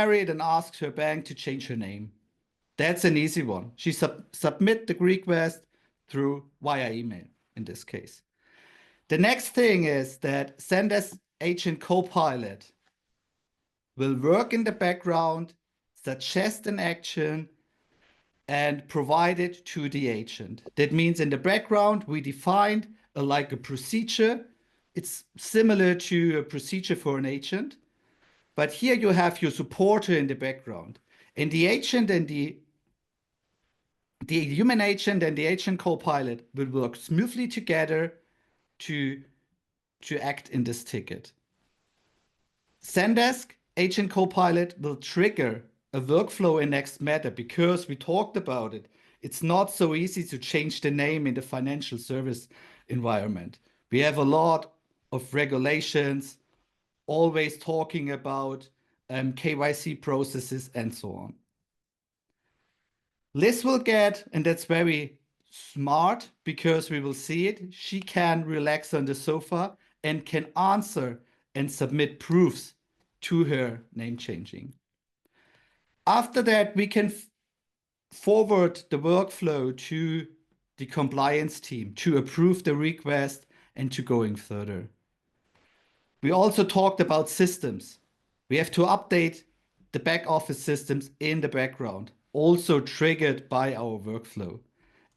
married and asks her bank to change her name. That's an easy one. She submit the request through via email in this case. The next thing is that Zendesk Agent Copilot will work in the background, suggest an action, and provide it to the agent. That means in the background, we defined like a procedure. It's similar to a procedure for an agent, but here you have your supporter in the background. And the agent and the human agent and the agent co-pilot will work smoothly together to act in this ticket. Zendesk Agent Copilot will trigger a workflow in Next Matter because we talked about it. It's not so easy to change the name in the financial service environment. We have a lot of regulations, always talking about KYC processes and so on. Liz will get, and that's very smart because we will see it, she can relax on the sofa and can answer and submit proofs to her name changing. After that, we can forward the workflow to the compliance team to approve the request and to going further. We also talked about systems. We have to update the back office systems in the background, also triggered by our workflow.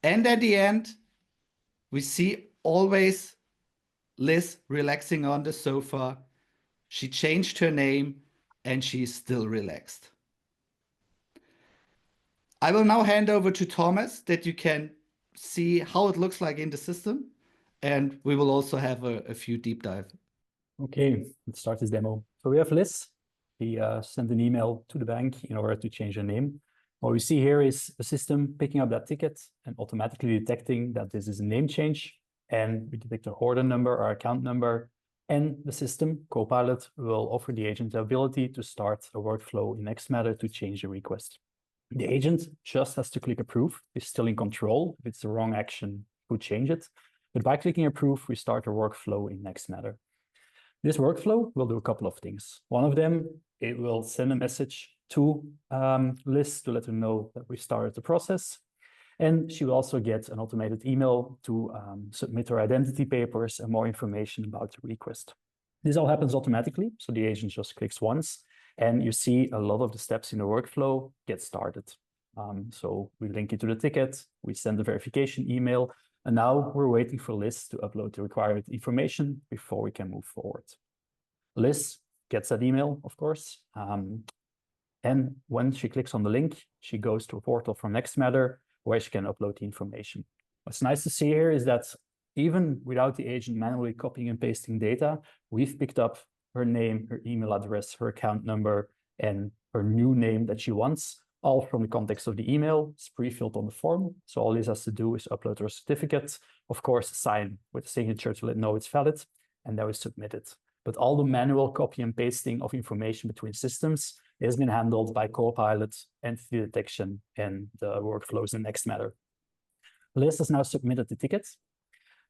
And at the end, we see always Liz relaxing on the sofa. She changed her name and she's still relaxed. I will now hand over to Thomas that you can see how it looks like in the system. And we will also have a few deep dives. Okay, let's start this demo. So we have Liz. He sent an email to the bank in order to change her name. What we see here is a system picking up that ticket and automatically detecting that this is a name change. And we detect an order number or account number. And the system, Copilot, will offer the agent the ability to start a workflow in Next Matter to change the request. The agent just has to click approve. Is still in control. If it's the wrong action, we'll change it. But by clicking approve, we start a workflow in Next Matter. This workflow will do a couple of things. One of them, it will send a message to Liz to let her know that we started the process. And she will also get an automated email to submit her identity papers and more information about the request. This all happens automatically. So the agent just clicks once and you see a lot of the steps in the workflow get started. So we link it to the ticket, we send the verification email, and now we're waiting for Liz to upload the required information before we can move forward. Liz gets that email, of course. And when she clicks on the link, she goes to a portal from Next Matter where she can upload the information. What's nice to see here is that even without the agent manually copying and pasting data, we've picked up her name, her email address, her account number, and her new name that she wants, all from the context of the email. It's pre-filled on the form. So all Liz has to do is upload her certificate, of course, sign with a signature to let know it's valid, and then we submit it. But all the manual copy and pasting of information between systems has been handled by Copilot, entity detection, and the workflows in Next Matter. Liz has now submitted the ticket.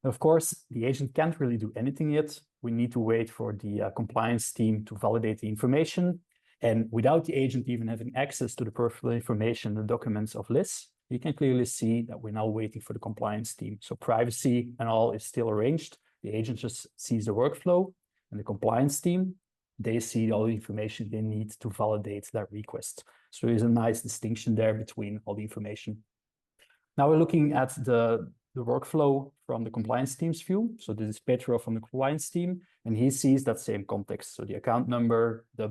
Of course, the agent can't really do anything yet. We need to wait for the compliance team to validate the information. And without the agent even having access to the personal information, the documents of Liz, you can clearly see that we're now waiting for the compliance team. So privacy and all is still arranged. The agent just sees the workflow, and the compliance team, they see all the information they need to validate that request. So there's a nice distinction there between all the information. Now we're looking at the workflow from the compliance team's view. So this is Petro from the compliance team, and he sees that same context. So the account number, the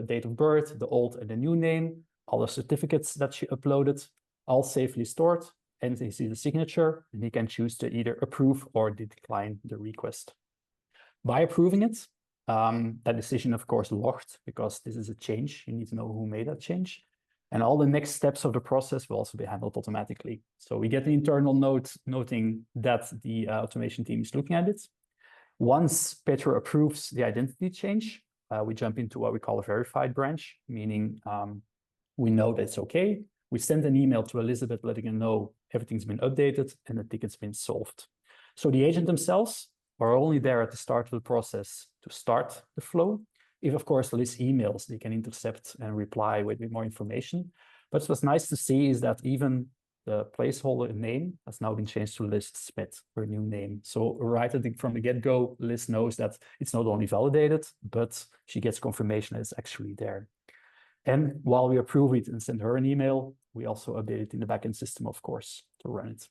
date of birth, the old and the new name, all the certificates that she uploaded, all safely stored. And he sees the signature, and he can choose to either approve or decline the request. By approving it, that decision, of course, logged because this is a change. You need to know who made that change. And all the next steps of the process will also be handled automatically. So we get an internal note noting that the automation team is looking at it. Once Petro approves the identity change, we jump into what we call a verified branch, meaning we know that it's okay. We send an email to Elizabeth letting her know everything's been updated and the ticket's been solved. So the agent themselves are only there at the start of the process to start the flow. If, of course, Liz emails, they can intercept and reply with more information. But what's nice to see is that even the placeholder name has now been changed to Liz Smith, her new name. So right from the get-go, Liz knows that it's not only validated, but she gets confirmation that it's actually there. And while we approve it and send her an email, we also update it in the backend system, of course, to run it.